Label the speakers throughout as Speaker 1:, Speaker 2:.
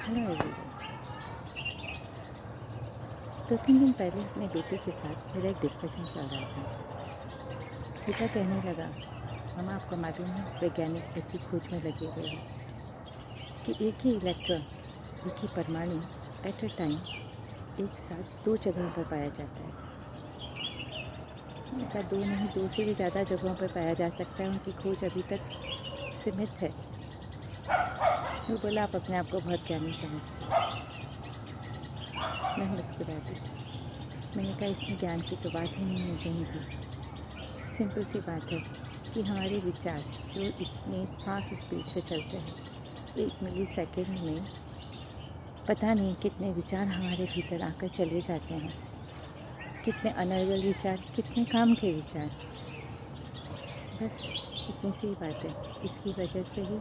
Speaker 1: Hello everyone. 2-3 दिन पहले अपने बेटे के साथ मेरा एक डिस्कशन चल रहा था। बेटा कहने लगा, मम्मा आपको मालूम है वैज्ञानिक ऐसी खोज में लगे हुए हैं कि एक ही इलेक्ट्रॉन, एक ही परमाणु एट अ टाइम एक साथ 2 जगहों पर पाया जाता है। मैंने कहा 2 नहीं, 2 से भी ज़्यादा जगहों पर पाया जा सकता है, उनकी खोज अभी तक सीमित है। वो बोला आप अपने आप को बहुत ज्ञानी समझते हो। मैं मुस्कुरा दी। मैंने कहा इसमें ज्ञान की तो बात ही नहीं है कहीं भी। सिंपल सी बात है कि हमारे विचार जो इतने फास्ट स्पीड से चलते हैं, 1 मिली सेकेंड में पता नहीं कितने विचार हमारे भीतर आकर चले जाते हैं, कितने अनर्गल विचार, कितने काम के विचार। बस इतनी सी बात है। इसकी वजह से ही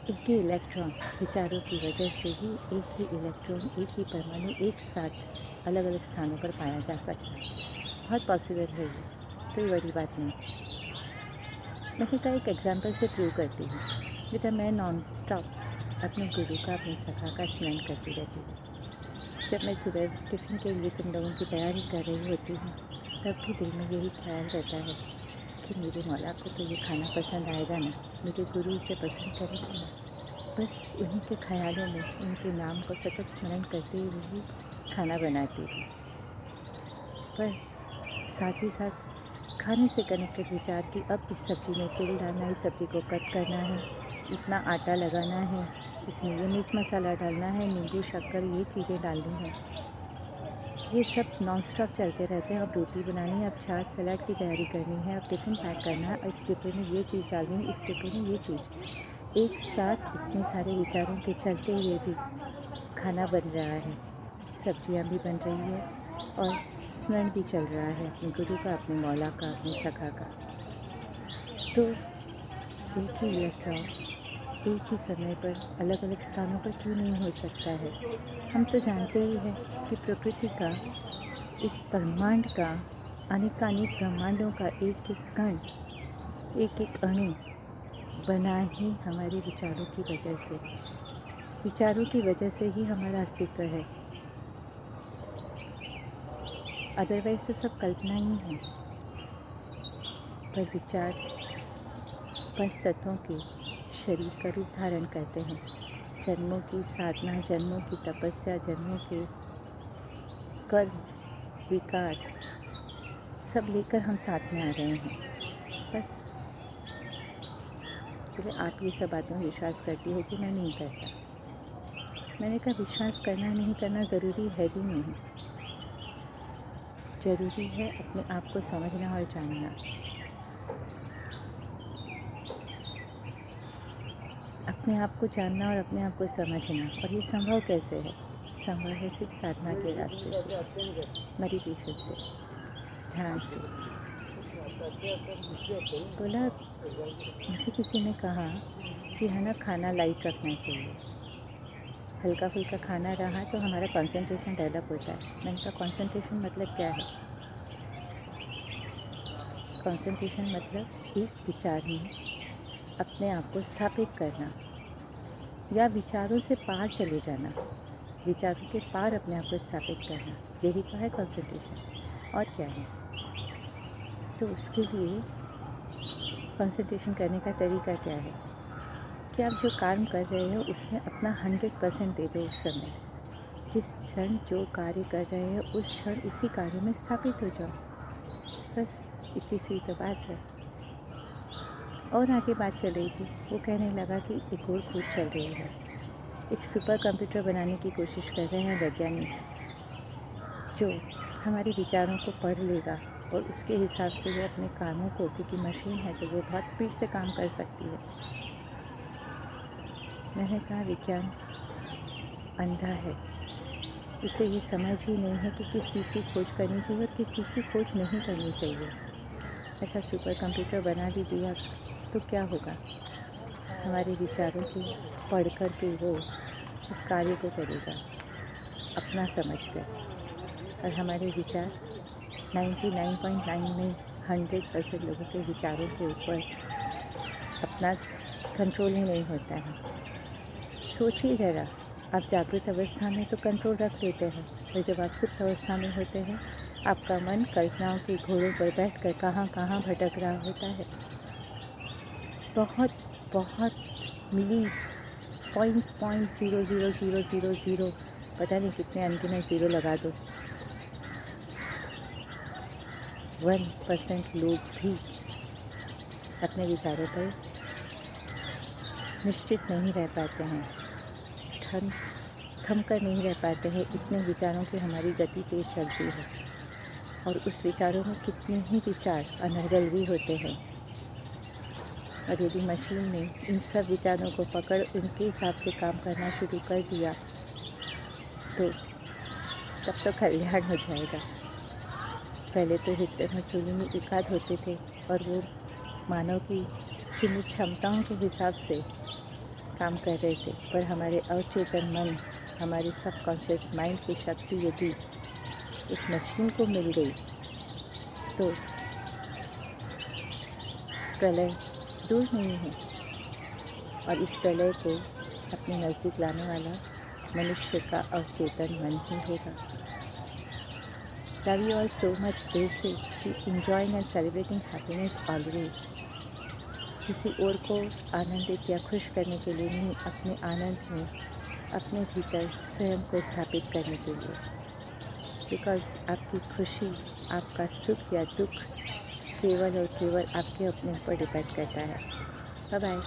Speaker 1: एक ही इलेक्ट्रॉन, विचारों की वजह से ही एक ही इलेक्ट्रॉन, एक ही परमाणु एक साथ अलग अलग स्थानों पर पाया जा सकता है। बहुत पॉसिबल है ये, कोई बड़ी बात नहीं। मैंने कहा एक एग्जाम्पल से प्रूव करती हूँ। बेटा मैं नॉन स्टॉप अपने गुरु का, अपने सखा का स्मरण करती रहती हूँ। जब मैं सुबह टिफ़िन के लिए तुम लोगों की तैयारी कर रही होती हूँ, तब भी दिल में यही ख्याल रहता है कि मेरे मौला को तो ये खाना पसंद आएगा ना, मेरे गुरु इसे पसंद करेंगे ना। बस उन्हीं के ख़यालों में उनके नाम को सतत स्मरण करते हुए ही खाना बनाती हूँ। पर साथ ही साथ खाने से कनेक्टेड विचार कि अब इस सब्ज़ी में तेल डालना है, इस सब्ज़ी को कट करना है, इतना आटा लगाना है, इसमें ये मिर्च मसाला डालना है, नींबू शक्कर ये चीज़ें डालनी है। ये सब नॉन स्टॉप चलते रहते हैं। अब रोटी बनानी है, अब छाछ सलाद की तैयारी करनी है, अब टिफ़िन पैक करना है, इस डिब्बे में ये चीज़ डालनी है, इस डिब्बे में ये चीज़। एक साथ इतने सारे विचारों के चलते हुए भी खाना बन रहा है, सब्जियां भी बन रही है और स्मरण भी चल रहा है अपने गुरु का, अपने मौला का, अपने सखा का। तो एक ही इलेक्ट्रॉन एक ही समय पर अलग अलग स्थानों पर क्यों नहीं हो सकता है। हम तो जानते ही हैं कि प्रकृति का, इस ब्रह्मांड का, अनेकानेक ब्रह्मांडों का एक एक कण, एक एक अणु बना ही हमारे विचारों की वजह से। विचारों की वजह से ही हमारा अस्तित्व है, अदरवाइज़ तो सब कल्पना ही है। पर विचार पंच तत्वों के शरीर का रूप धारण करते हैं। जन्मों की साधना, जन्मों की तपस्या, जन्मों के कर्म, विकार सब लेकर हम साथ में आ रहे हैं। बस बोले आप ये सब बातों में विश्वास करती हो कि मैं नहीं करता। मैंने कहा विश्वास करना नहीं करना ज़रूरी है भी नहीं। ज़रूरी है अपने आप को समझना और जानना। अपने आप को जानना और अपने आप को समझना। और ये संभव कैसे है? संभव है सिर्फ साधना के रास्ते से, मेडिटेशन से, ध्यान से। बोला मुझे किसी ने कहा कि है ना, खाना लाइट रखना चाहिए, हल्का फुल्का खाना रहा तो हमारा कंसंट्रेशन डेवलप होता है। मैंने कहा कंसंट्रेशन मतलब क्या है? कंसंट्रेशन मतलब एक विचार में अपने आप को स्थापित करना या विचारों से पार चले जाना, विचारों के पार अपने आप को स्थापित करना, यही तो है कंसंट्रेशन। और क्या है? तो उसके लिए कंसंट्रेशन करने का तरीका क्या है कि आप जो काम कर रहे हो उसमें अपना 100% दे दो। उस समय जिस क्षण जो कार्य कर रहे हो उस क्षण उसी कार्य में स्थापित हो जाओ। बस इतनी सी तो बात है। और आगे बात चल रही थी। वो कहने लगा कि एक और खोज चल रही है, एक सुपर कंप्यूटर बनाने की कोशिश कर रहे हैं वैज्ञानिक, जो हमारे विचारों को पढ़ लेगा और उसके हिसाब से वो अपने कामों को, क्योंकि मशीन है तो वो बहुत स्पीड से काम कर सकती है। मैंने कहा विज्ञान अंधा है, उसे ये समझ ही नहीं है कि किस चीज़ की खोज करनी चाहिए और किस चीज़ की खोज नहीं करनी चाहिए। ऐसा सुपर कंप्यूटर बना भी दिया तो क्या होगा? हमारे विचारों के पढ़ कर के वो उस कार्य को करेगा अपना समझ कर, और हमारे विचार 99.9 नहीं, 100% लोगों के विचारों के ऊपर अपना कंट्रोल ही नहीं होता है। सोचिए ज़रा, आप जागृत अवस्था में तो कंट्रोल रख लेते हैं, और जब आप सुप्त अवस्था में होते हैं आपका मन कल्पनाओं के घोड़ों पर बैठकर कहाँ कहाँ भटक रहा होता है। बहुत बहुत मिली पॉइंट 0.0000 पता नहीं कितने अनगिनत ज़ीरो लगा दो, 1% लोग भी अपने विचारों पर निश्चित नहीं रह पाते हैं, थम कर नहीं रह पाते हैं। इतने विचारों की हमारी गति तेज चलती है, और उस विचारों में कितने ही विचार अनर्गल भी होते हैं। और यदि मशीन ने इन सब विचारों को पकड़ उनके हिसाब से काम करना शुरू कर दिया तो तब तो कल्याण हो जाएगा। पहले तो हिटलर मुसोलिनी एकाध होते थे, और वो मानव की सीमित क्षमताओं के हिसाब से काम कर रहे थे, पर हमारे अवचेतन मन, हमारे सबकॉन्शियस माइंड की शक्ति यदि उस मशीन को मिल गई तो प्रलय दूर नहीं है, और इस प्रलय को अपने नज़दीक लाने वाला मनुष्य का अवचेतन मन ही होगा। Love you all so much, दिल से, keep enjoying and celebrating happiness always. किसी और को आनंदित या खुश करने के लिए नहीं, अपने आनंद में अपने भीतर स्वयं को स्थापित करने के लिए। बिकॉज़ आपकी खुशी, आपका सुख या दुख केवल और केवल आपके अपने ऊपर डिपेंड करता है। Bye bye.